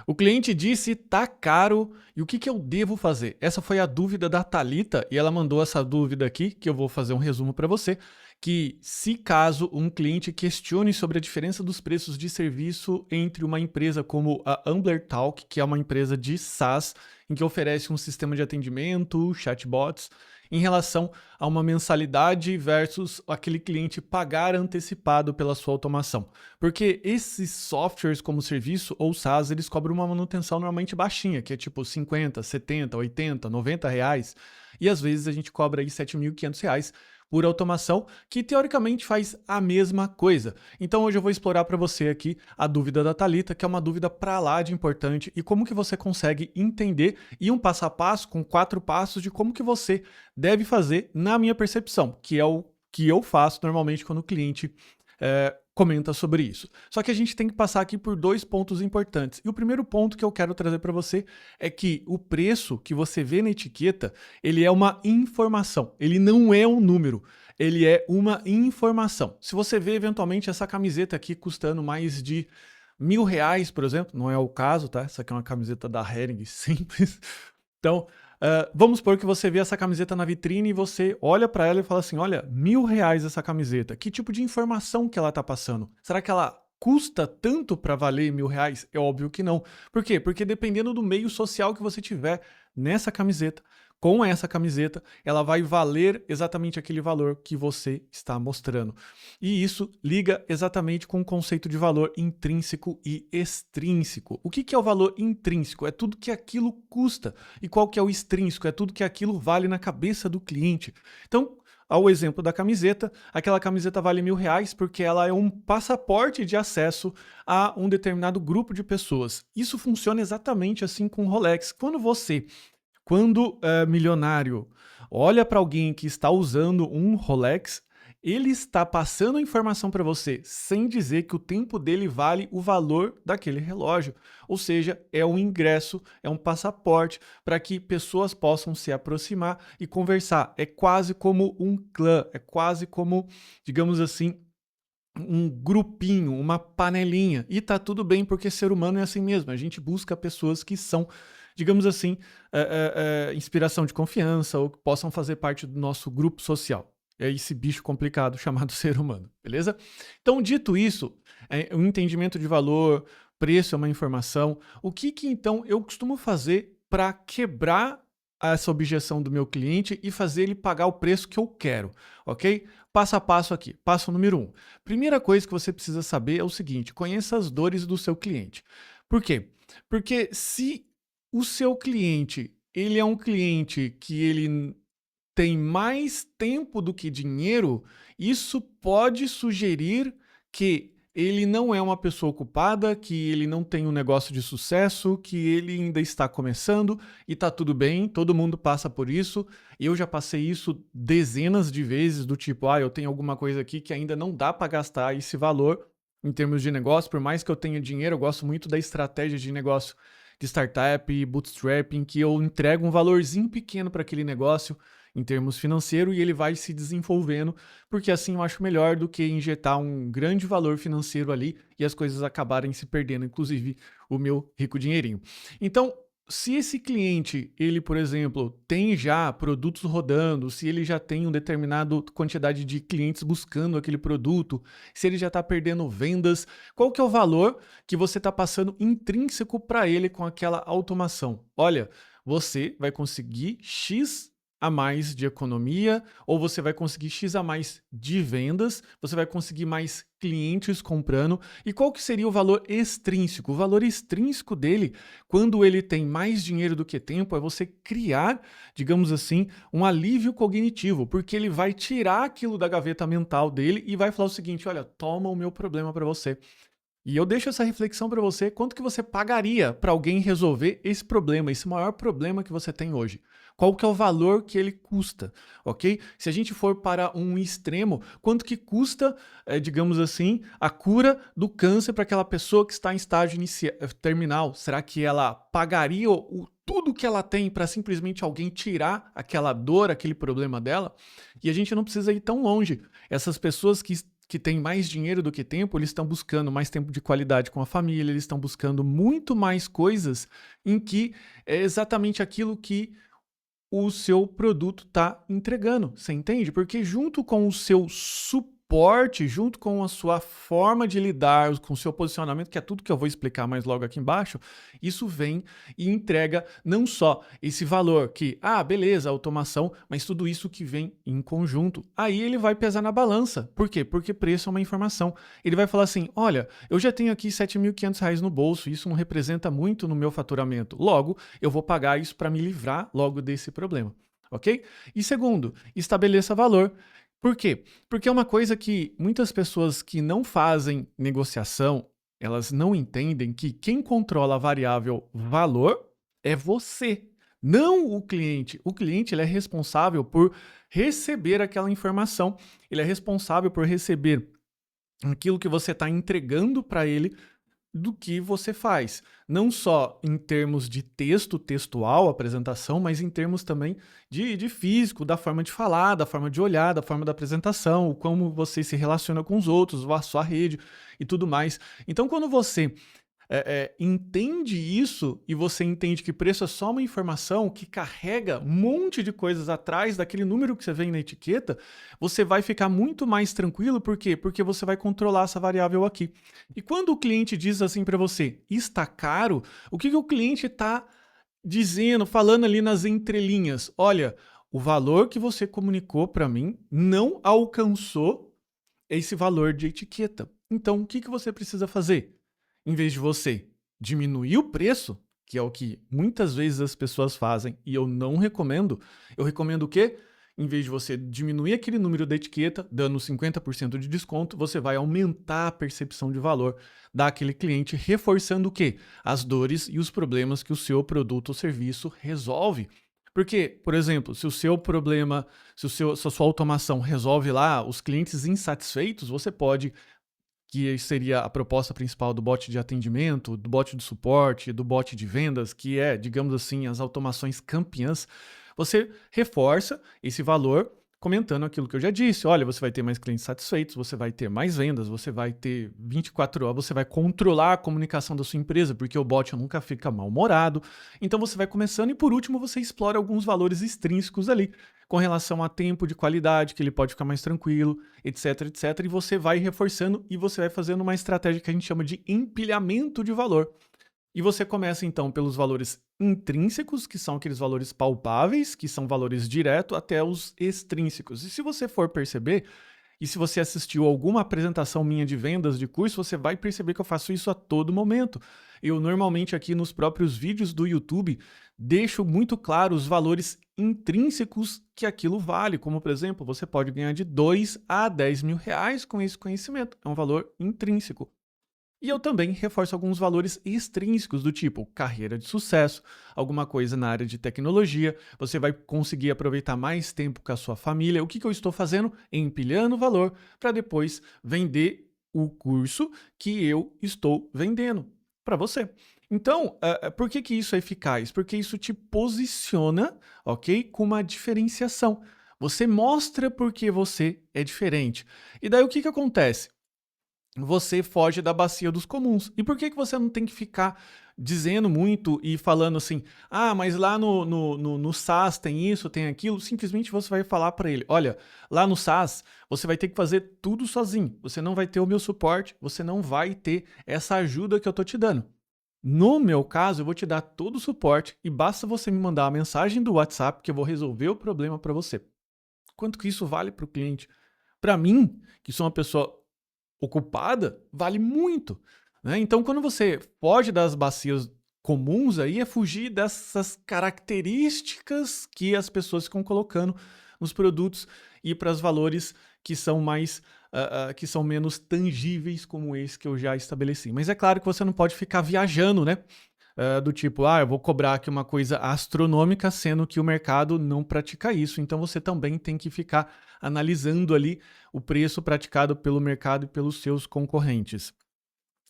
O cliente disse tá caro e o que eu devo fazer? Essa foi a dúvida da Thalita e ela mandou essa dúvida aqui, que eu vou fazer um resumo para você, que se caso um cliente questione sobre a diferença dos preços de serviço entre uma empresa como a Ambler Talk, que é uma empresa de SaaS, em que oferece um sistema de atendimento, chatbots, em relação a uma mensalidade versus aquele cliente pagar antecipado pela sua automação. Porque esses softwares como serviço ou SaaS, eles cobram uma manutenção normalmente baixinha, que é tipo 50, 70, 80, 90 reais. E às vezes a gente cobra aí 7.500 reais por automação, que teoricamente faz a mesma coisa. Então hoje eu vou explorar para você aqui a dúvida da Thalita, que é uma dúvida para lá de importante, e como que você consegue entender e um passo a passo com 4 passos de como que você deve fazer na minha percepção, que é o que eu faço normalmente quando o cliente comenta sobre isso. Só que a gente tem que passar aqui por 2 pontos importantes. E o primeiro ponto que eu quero trazer para você é que o preço que você vê na etiqueta, ele é uma informação, ele não é um número, ele é uma informação. Se você vê eventualmente essa camiseta aqui custando mais de R$ 1.000, por exemplo, não é o caso, tá? Essa aqui é uma camiseta da Hering simples. Então, vamos supor que você vê essa camiseta na vitrine e você olha para ela e fala assim, olha, R$ 1.000 essa camiseta. Que tipo de informação que ela está passando? Será que ela custa tanto para valer R$ 1.000? É óbvio que não. Por quê? Porque dependendo do meio social que você tiver nessa camiseta, com essa camiseta, ela vai valer exatamente aquele valor que você está mostrando. E isso liga exatamente com o conceito de valor intrínseco e extrínseco. O que é o valor intrínseco? É tudo que aquilo custa. E qual que é o extrínseco? É tudo que aquilo vale na cabeça do cliente. Então, ao exemplo da camiseta, aquela camiseta vale R$ 1.000 porque ela é um passaporte de acesso a um determinado grupo de pessoas. Isso funciona exatamente assim com o Rolex. Quando milionário olha para alguém que está usando um Rolex, ele está passando a informação para você sem dizer que o tempo dele vale o valor daquele relógio. Ou seja, é um ingresso, é um passaporte para que pessoas possam se aproximar e conversar. É quase como um clã, é quase como, digamos assim, um grupinho, uma panelinha. E tá tudo bem, porque ser humano é assim mesmo. A gente busca pessoas que são, digamos assim, inspiração de confiança ou que possam fazer parte do nosso grupo social. É esse bicho complicado chamado ser humano, beleza? Então, dito isso, o entendimento de valor, preço é uma informação. O que então eu costumo fazer para quebrar essa objeção do meu cliente e fazer ele pagar o preço que eu quero, ok? Passo a passo aqui. Passo número 1. Primeira coisa que você precisa saber é o seguinte: conheça as dores do seu cliente. Por quê? Porque se o seu cliente, ele é um cliente que ele tem mais tempo do que dinheiro, isso pode sugerir que ele não é uma pessoa ocupada, que ele não tem um negócio de sucesso, que ele ainda está começando e tá tudo bem, todo mundo passa por isso. Eu já passei isso dezenas de vezes, do tipo, eu tenho alguma coisa aqui que ainda não dá para gastar esse valor em termos de negócio, por mais que eu tenha dinheiro, eu gosto muito da estratégia de negócio de startup, bootstrapping, que eu entrego um valorzinho pequeno para aquele negócio em termos financeiros e ele vai se desenvolvendo, porque assim eu acho melhor do que injetar um grande valor financeiro ali e as coisas acabarem se perdendo, inclusive o meu rico dinheirinho. Então, se esse cliente, ele, por exemplo, tem já produtos rodando, se ele já tem uma determinada quantidade de clientes buscando aquele produto, se ele já está perdendo vendas, qual que é o valor que você está passando intrínseco para ele com aquela automação? Olha, você vai conseguir X a mais de economia, ou você vai conseguir X a mais de vendas, você vai conseguir mais clientes comprando. E qual que seria o valor extrínseco? O valor extrínseco dele, quando ele tem mais dinheiro do que tempo, é você criar, digamos assim, um alívio cognitivo, porque ele vai tirar aquilo da gaveta mental dele e vai falar o seguinte: olha, toma o meu problema para você. E eu deixo essa reflexão para você: quanto que você pagaria para alguém resolver esse problema, esse maior problema que você tem hoje? Qual que é o valor que ele custa, ok? Se a gente for para um extremo, quanto que custa, digamos assim, a cura do câncer para aquela pessoa que está em estágio terminal? Será que ela pagaria tudo que ela tem para simplesmente alguém tirar aquela dor, aquele problema dela? E a gente não precisa ir tão longe. Essas pessoas que que têm mais dinheiro do que tempo, eles estão buscando mais tempo de qualidade com a família, eles estão buscando muito mais coisas em que é exatamente aquilo que o seu produto está entregando, você entende? Porque junto com o seu suporte, junto com a sua forma de lidar, com o seu posicionamento, que é tudo que eu vou explicar mais logo aqui embaixo, isso vem e entrega não só esse valor que, beleza, automação, mas tudo isso que vem em conjunto. Aí ele vai pesar na balança. Por quê? Porque preço é uma informação. Ele vai falar assim, olha, eu já tenho aqui R$7.500 no bolso, isso não representa muito no meu faturamento. Logo, eu vou pagar isso para me livrar logo desse problema, ok? E segundo, estabeleça valor. Por quê? Porque é uma coisa que muitas pessoas que não fazem negociação, elas não entendem que quem controla a variável valor é você, não o cliente. O cliente ele é responsável por receber aquela informação, ele é responsável por receber aquilo que você está entregando para ele do que você faz. Não só em termos de texto, textual, apresentação, mas em termos também de físico, da forma de falar, da forma de olhar, da forma da apresentação, como você se relaciona com os outros, a sua rede e tudo mais. Então, quando você entende isso e você entende que preço é só uma informação que carrega um monte de coisas atrás daquele número que você vê na etiqueta, você vai ficar muito mais tranquilo. Por quê? Porque você vai controlar essa variável aqui. E quando o cliente diz assim para você, está caro, o que o cliente está dizendo, falando ali nas entrelinhas? Olha, o valor que você comunicou para mim não alcançou esse valor de etiqueta. Então, o que você precisa fazer? Em vez de você diminuir o preço, que é o que muitas vezes as pessoas fazem e eu não recomendo, eu recomendo o quê? Em vez de você diminuir aquele número da etiqueta, dando 50% de desconto, você vai aumentar a percepção de valor daquele cliente, reforçando o quê? As dores e os problemas que o seu produto ou serviço resolve. Porque, por exemplo, se o seu problema, se a sua automação resolve lá os clientes insatisfeitos, você pode, que seria a proposta principal do bot de atendimento, do bot de suporte, do bot de vendas, que é, digamos assim, as automações campeãs, você reforça esse valor comentando aquilo que eu já disse. Olha, você vai ter mais clientes satisfeitos, você vai ter mais vendas, você vai ter 24 horas, você vai controlar a comunicação da sua empresa, porque o bot nunca fica mal-humorado. Então você vai começando e, por último, você explora alguns valores extrínsecos ali, com relação a tempo de qualidade, que ele pode ficar mais tranquilo, etc, etc. E você vai reforçando e você vai fazendo uma estratégia que a gente chama de empilhamento de valor. E você começa, então, pelos valores intrínsecos, que são aqueles valores palpáveis, que são valores diretos, até os extrínsecos. E se você for perceber, e se você assistiu alguma apresentação minha de vendas de curso, você vai perceber que eu faço isso a todo momento. Eu normalmente aqui nos próprios vídeos do YouTube deixo muito claro os valores intrínsecos que aquilo vale. Como, por exemplo, você pode ganhar de 2 a 10 mil reais com esse conhecimento. É um valor intrínseco. E eu também reforço alguns valores extrínsecos do tipo carreira de sucesso, alguma coisa na área de tecnologia, você vai conseguir aproveitar mais tempo com a sua família. O que eu estou fazendo? Empilhando valor para depois vender o curso que eu estou vendendo para você. Então, por que isso é eficaz? Porque isso te posiciona, ok? Com uma diferenciação. Você mostra porque você é diferente. E daí o que acontece? Você foge da bacia dos comuns. E por que você não tem que ficar dizendo muito e falando assim, mas lá no SaaS tem isso, tem aquilo? Simplesmente você vai falar para ele, olha, lá no SaaS você vai ter que fazer tudo sozinho, você não vai ter o meu suporte, você não vai ter essa ajuda que eu tô te dando. No meu caso, eu vou te dar todo o suporte e basta você me mandar a mensagem do WhatsApp que eu vou resolver o problema para você. Quanto que isso vale para o cliente? Para mim, que sou uma pessoa ocupada, vale muito, né? Então, quando você foge das bacias comuns, aí é fugir dessas características que as pessoas ficam colocando nos produtos e para os valores que são que são menos tangíveis, como esse que eu já estabeleci. Mas é claro que você não pode ficar viajando, né? Do tipo, eu vou cobrar aqui uma coisa astronômica, sendo que o mercado não pratica isso. Então você também tem que ficar analisando ali o preço praticado pelo mercado e pelos seus concorrentes.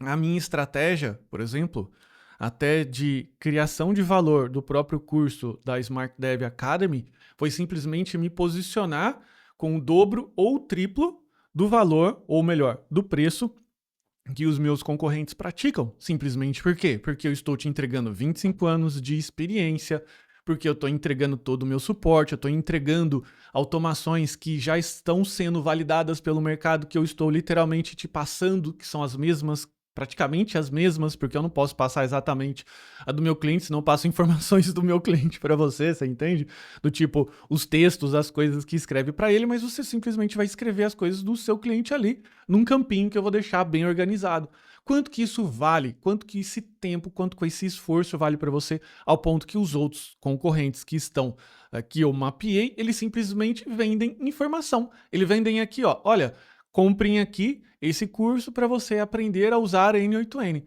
A minha estratégia, por exemplo, até de criação de valor do próprio curso da Smart Dev Academy, foi simplesmente me posicionar com o dobro ou o triplo do valor, ou melhor, do preço que os meus concorrentes praticam. Simplesmente por quê? Porque eu estou te entregando 25 anos de experiência, porque eu estou entregando todo o meu suporte, eu estou entregando automações que já estão sendo validadas pelo mercado, que eu estou literalmente te passando, que são as mesmas, praticamente as mesmas, porque eu não posso passar exatamente a do meu cliente, senão eu passo informações do meu cliente para você, você entende? Do tipo, os textos, as coisas que escreve para ele, mas você simplesmente vai escrever as coisas do seu cliente ali, num campinho que eu vou deixar bem organizado. Quanto que isso vale? Quanto que esse tempo, quanto que esse esforço vale para você, ao ponto que os outros concorrentes que estão, que eu mapeei, eles simplesmente vendem informação. Eles vendem aqui, ó, olha, comprem aqui esse curso para você aprender a usar a N8N.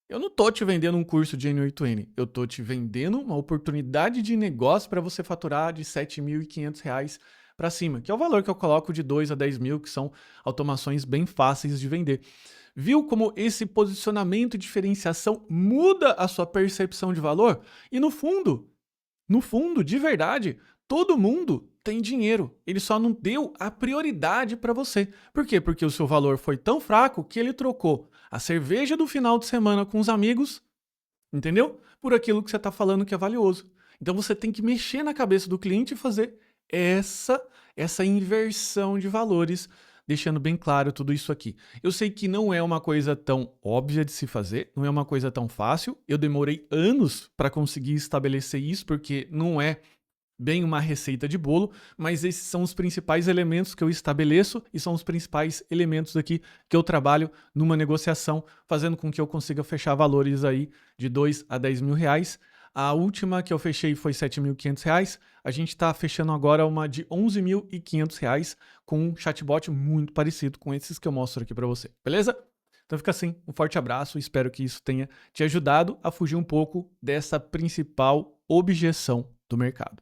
Eu não tô te vendendo um curso de N8N, eu tô te vendendo uma oportunidade de negócio para você faturar de R$ 7.500 para cima, que é o valor que eu coloco de 2 a 10 mil, que são automações bem fáceis de vender. Viu como esse posicionamento e diferenciação muda a sua percepção de valor? E no fundo, de verdade, todo mundo tem dinheiro. Ele só não deu a prioridade para você. Por quê? Porque o seu valor foi tão fraco que ele trocou a cerveja do final de semana com os amigos, entendeu? Por aquilo que você está falando que é valioso. Então você tem que mexer na cabeça do cliente e fazer essa inversão de valores, deixando bem claro tudo isso aqui. Eu sei que não é uma coisa tão óbvia de se fazer, não é uma coisa tão fácil. Eu demorei anos para conseguir estabelecer isso, porque não é bem uma receita de bolo, mas esses são os principais elementos que eu estabeleço e são os principais elementos aqui que eu trabalho numa negociação, fazendo com que eu consiga fechar valores aí de 2 a 10 mil reais. A última que eu fechei foi R$ 7.500. A gente está fechando agora uma de R$ 11.500 com um chatbot muito parecido com esses que eu mostro aqui para você, beleza? Então fica assim, um forte abraço, espero que isso tenha te ajudado a fugir um pouco dessa principal objeção do mercado.